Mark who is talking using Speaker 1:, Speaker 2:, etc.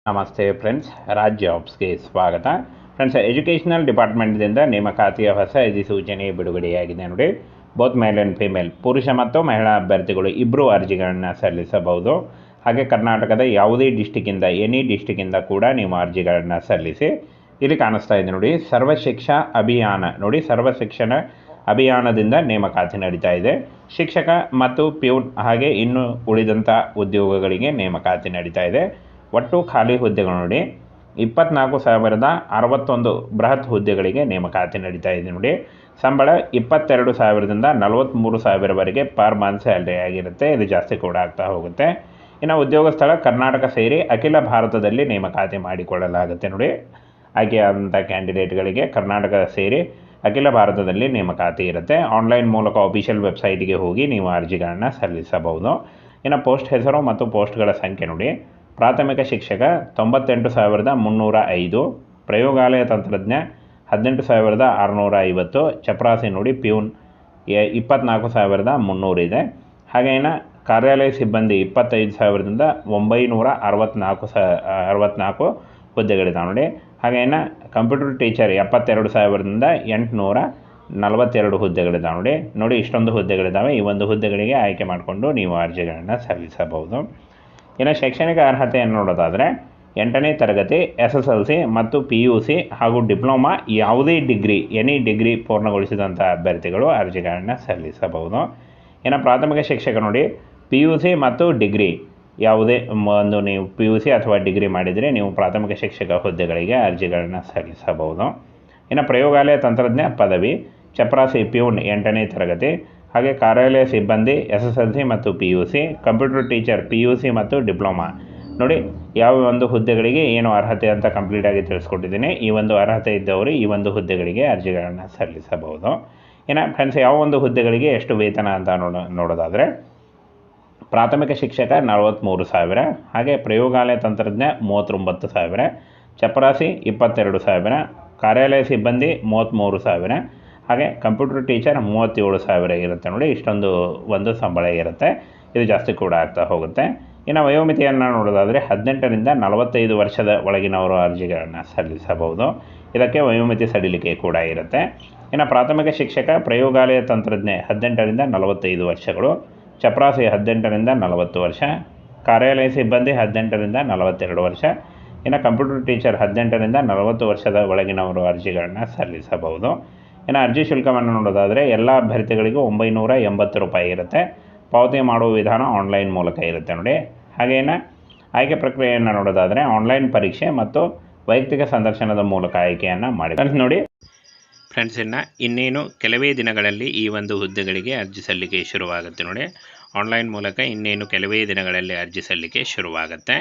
Speaker 1: ನಮಸ್ತೆ ಫ್ರೆಂಡ್ಸ್, ರಾಜ್ ಜಾಬ್ಸ್ಗೆ ಸ್ವಾಗತ. Friends, educational ಡಿಪಾರ್ಟ್ಮೆಂಟ್ದಿಂದ ನೇಮಕಾತಿಯ ಹೊಸ ಅಧಿಸೂಚನೆ ಬಿಡುಗಡೆಯಾಗಿದೆ ನೋಡಿ. ಬೋತ್ ಮೇಲ್ ಆ್ಯಂಡ್ ಫಿಮೇಲ್, ಪುರುಷ ಮತ್ತು ಮಹಿಳಾ ಅಭ್ಯರ್ಥಿಗಳು ಇಬ್ಬರು ಅರ್ಜಿಗಳನ್ನು ಸಲ್ಲಿಸಬಹುದು. ಹಾಗೆ ಕರ್ನಾಟಕದ ಯಾವುದೇ ಡಿಸ್ಟಿಕ್ಕಿಂದ, ಎನಿ ಡಿಸ್ಟಿಕ್ಕಿಂದ ಕೂಡ ನೀವು ಅರ್ಜಿಗಳನ್ನು ಸಲ್ಲಿಸಿ. ಇಲ್ಲಿ ಕಾಣಿಸ್ತಾ ಇದೆ ನೋಡಿ, ಸರ್ವಶಿಕ್ಷಾ ಅಭಿಯಾನ ನೋಡಿ, ಸರ್ವಶಿಕ್ಷಣ ಅಭಿಯಾನದಿಂದ ನೇಮಕಾತಿ ನಡೀತಾ ಇದೆ. ಶಿಕ್ಷಕ ಮತ್ತು ಪ್ಯೂನ್ ಹಾಗೆ ಇನ್ನು ಉಳಿದಂಥ ಉದ್ಯೋಗಗಳಿಗೆ ನೇಮಕಾತಿ ನಡೀತಾ ಇದೆ. ಒಟ್ಟು ಖಾಲಿ ಹುದ್ದೆಗಳು ನೋಡಿ 24,061 ಬೃಹತ್ ಹುದ್ದೆಗಳಿಗೆ ನೇಮಕಾತಿ ನಡೀತಾ ಇದೆ ನೋಡಿ. ಸಂಬಳ 22,000ದಿಂದ 43,000ವರೆಗೆ ಪರ್ ಮಂತ್ ಸ್ಯಾಲ್ರಿ ಆಗಿರುತ್ತೆ. ಇದು ಜಾಸ್ತಿ ಕೂಡ ಆಗ್ತಾ ಹೋಗುತ್ತೆ. ಇನ್ನು ಉದ್ಯೋಗ ಸ್ಥಳ ಕರ್ನಾಟಕ ಸೇರಿ ಅಖಿಲ ಭಾರತದಲ್ಲಿ ನೇಮಕಾತಿ ಮಾಡಿಕೊಳ್ಳಲಾಗುತ್ತೆ ನೋಡಿ. ಆಯ್ಕೆಯಾದಂಥ ಕ್ಯಾಂಡಿಡೇಟ್ಗಳಿಗೆ ಕರ್ನಾಟಕ ಸೇರಿ ಅಖಿಲ ಭಾರತದಲ್ಲಿ ನೇಮಕಾತಿ ಇರುತ್ತೆ. ಆನ್ಲೈನ್ ಮೂಲಕ ಅಫಿಷಿಯಲ್ ವೆಬ್ಸೈಟ್ಗೆ ಹೋಗಿ ನೀವು ಅರ್ಜಿಗಳನ್ನು ಸಲ್ಲಿಸಬಹುದು. ಇನ್ನು ಪೋಸ್ಟ್ ಹೆಸರು ಮತ್ತು ಪೋಸ್ಟ್ಗಳ ಸಂಖ್ಯೆ ನೋಡಿ. ಪ್ರಾಥಮಿಕ ಶಿಕ್ಷಕ 98,305, ಪ್ರಯೋಗಾಲಯ ತಂತ್ರಜ್ಞ 18,650, ಚಪರಾಸಿ ನೋಡಿ ಪ್ಯೂನ್ 24,300 ಇದೆ. ಹಾಗೇನ ಕಾರ್ಯಾಲಯ ಸಿಬ್ಬಂದಿ 25,000ದಿಂದ 964 ಹುದ್ದೆಗಳಿದ್ದಾವೆ ನೋಡಿ. ಹಾಗೇನ ಕಂಪ್ಯೂಟರ್ ಟೀಚರ್ 72,000ದಿಂದ 842 ಹುದ್ದೆಗಳಿದ್ದಾವೆ ನೋಡಿ. ಇಷ್ಟೊಂದು ಹುದ್ದೆಗಳಿದ್ದಾವೆ. ಈ ಒಂದು ಹುದ್ದೆಗಳಿಗೆ ಆಯ್ಕೆ ಮಾಡಿಕೊಂಡು ನೀವು ಅರ್ಜಿಗಳನ್ನು ಸಲ್ಲಿಸಬಹುದು. ಇನ್ನು ಶೈಕ್ಷಣಿಕ ಅರ್ಹತೆಯನ್ನು ನೋಡೋದಾದರೆ 8ನೇ ತರಗತಿ SSLC ಮತ್ತು PUC ಹಾಗೂ ಡಿಪ್ಲೊಮಾ ಯಾವುದೇ ಡಿಗ್ರಿ, ಎನಿ ಡಿಗ್ರಿ ಪೂರ್ಣಗೊಳಿಸಿದಂಥ ಅಭ್ಯರ್ಥಿಗಳು ಅರ್ಜಿಗಳನ್ನು ಸಲ್ಲಿಸಬಹುದು. ಇನ್ನು ಪ್ರಾಥಮಿಕ ಶಿಕ್ಷಕ ನೋಡಿ, PUC ಮತ್ತು ಡಿಗ್ರಿ ಯಾವುದೇ ಒಂದು ನೀವು PUC ಅಥವಾ ಡಿಗ್ರಿ ಮಾಡಿದರೆ ನೀವು ಪ್ರಾಥಮಿಕ ಶಿಕ್ಷಕ ಹುದ್ದೆಗಳಿಗೆ ಅರ್ಜಿಗಳನ್ನು ಸಲ್ಲಿಸಬಹುದು. ಇನ್ನು ಪ್ರಯೋಗಾಲಯ ತಂತ್ರಜ್ಞ ಪದವಿ, ಚಪರಾಸಿ ಪ್ಯೂನ್ 8ನೇ ತರಗತಿ, ಹಾಗೆ ಕಾರ್ಯಾಲಯ ಸಿಬ್ಬಂದಿ SSLC ಮತ್ತು PUC, ಕಂಪ್ಯೂಟರ್ ಟೀಚರ್ PUC ಮತ್ತು ಡಿಪ್ಲೊಮಾ ನೋಡಿ. ಯಾವ ಒಂದು ಹುದ್ದೆಗಳಿಗೆ ಏನು ಅರ್ಹತೆ ಅಂತ ಕಂಪ್ಲೀಟಾಗಿ ತಿಳಿಸ್ಕೊಟ್ಟಿದ್ದೀನಿ. ಈ ಒಂದು ಅರ್ಹತೆ ಇದ್ದವರು ಈ ಒಂದು ಹುದ್ದೆಗಳಿಗೆ ಅರ್ಜಿಗಳನ್ನು ಸಲ್ಲಿಸಬಹುದು. ಇನ್ನು ಫ್ರೆಂಡ್ಸ್, ಯಾವ ಒಂದು ಹುದ್ದೆಗಳಿಗೆ ಎಷ್ಟು ವೇತನ ಅಂತ ನೋಡೋದಾದರೆ ಪ್ರಾಥಮಿಕ ಶಿಕ್ಷಕ 43,000, ಹಾಗೆ ಪ್ರಯೋಗಾಲಯ ತಂತ್ರಜ್ಞ 39,000, ಚಪರಾಸಿ 22,000, ಕಾರ್ಯಾಲಯ ಸಿಬ್ಬಂದಿ 33,000, ಹಾಗೆ ಕಂಪ್ಯೂಟರ್ ಟೀಚರ್ 37,000 ಇರುತ್ತೆ ನೋಡಿ. ಇಷ್ಟೊಂದು ಒಂದು ಸಂಬಳ ಇರುತ್ತೆ. ಇದು ಜಾಸ್ತಿ ಕೂಡ ಆಗ್ತಾ ಹೋಗುತ್ತೆ. ಇನ್ನು ವಯೋಮಿತಿಯನ್ನು ನೋಡೋದಾದರೆ 18ರಿಂದ 45 ವರ್ಷದ ಒಳಗಿನವರು ಅರ್ಜಿಗಳನ್ನು ಸಲ್ಲಿಸಬಹುದು. ಇದಕ್ಕೆ ವಯೋಮಿತಿ ಸಡಿಲಿಕೆ ಕೂಡ ಇರುತ್ತೆ. ಇನ್ನು ಪ್ರಾಥಮಿಕ ಶಿಕ್ಷಕ ಪ್ರಯೋಗಾಲಯ ತಂತ್ರಜ್ಞ 18ರಿಂದ 45 ವರ್ಷಗಳು, ಚಪರಾಸಿ 18ರಿಂದ 40 ವರ್ಷ, ಕಾರ್ಯಾಲಯ ಸಿಬ್ಬಂದಿ 18ರಿಂದ 42 ವರ್ಷ, ಇನ್ನು ಕಂಪ್ಯೂಟರ್ ಟೀಚರ್ 18ರಿಂದ 40 ವರ್ಷದ ಒಳಗಿನವರು ಅರ್ಜಿಗಳನ್ನು ಸಲ್ಲಿಸಬಹುದು. ಇನ್ನು ಅರ್ಜಿ ಶುಲ್ಕವನ್ನು ನೋಡೋದಾದರೆ ಎಲ್ಲ ಅಭ್ಯರ್ಥಿಗಳಿಗೂ 980 ರೂಪಾಯಿ ಇರುತ್ತೆ. ಪಾವತಿ ಮಾಡುವ ವಿಧಾನ ಆನ್ಲೈನ್ ಮೂಲಕ ಇರುತ್ತೆ ನೋಡಿ. ಹಾಗೇನ ಆಯ್ಕೆ ಪ್ರಕ್ರಿಯೆಯನ್ನು ನೋಡೋದಾದರೆ ಆನ್ಲೈನ್ ಪರೀಕ್ಷೆ ಮತ್ತು ವೈಯಕ್ತಿಕ ಸಂದರ್ಶನದ ಮೂಲಕ ಆಯ್ಕೆಯನ್ನು ಮಾಡಿ ನೋಡಿ. ಫ್ರೆಂಡ್ಸ್, ಇನ್ನೇನು ಕೆಲವೇ ದಿನಗಳಲ್ಲಿ ಈ ಒಂದು ಹುದ್ದೆಗಳಿಗೆ ಅರ್ಜಿ ಸಲ್ಲಿಕೆ ಶುರುವಾಗುತ್ತೆ ನೋಡಿ. ಆನ್ಲೈನ್ ಮೂಲಕ ಇನ್ನೇನು ಕೆಲವೇ ದಿನಗಳಲ್ಲಿ ಅರ್ಜಿ ಸಲ್ಲಿಕೆ ಶುರುವಾಗುತ್ತೆ.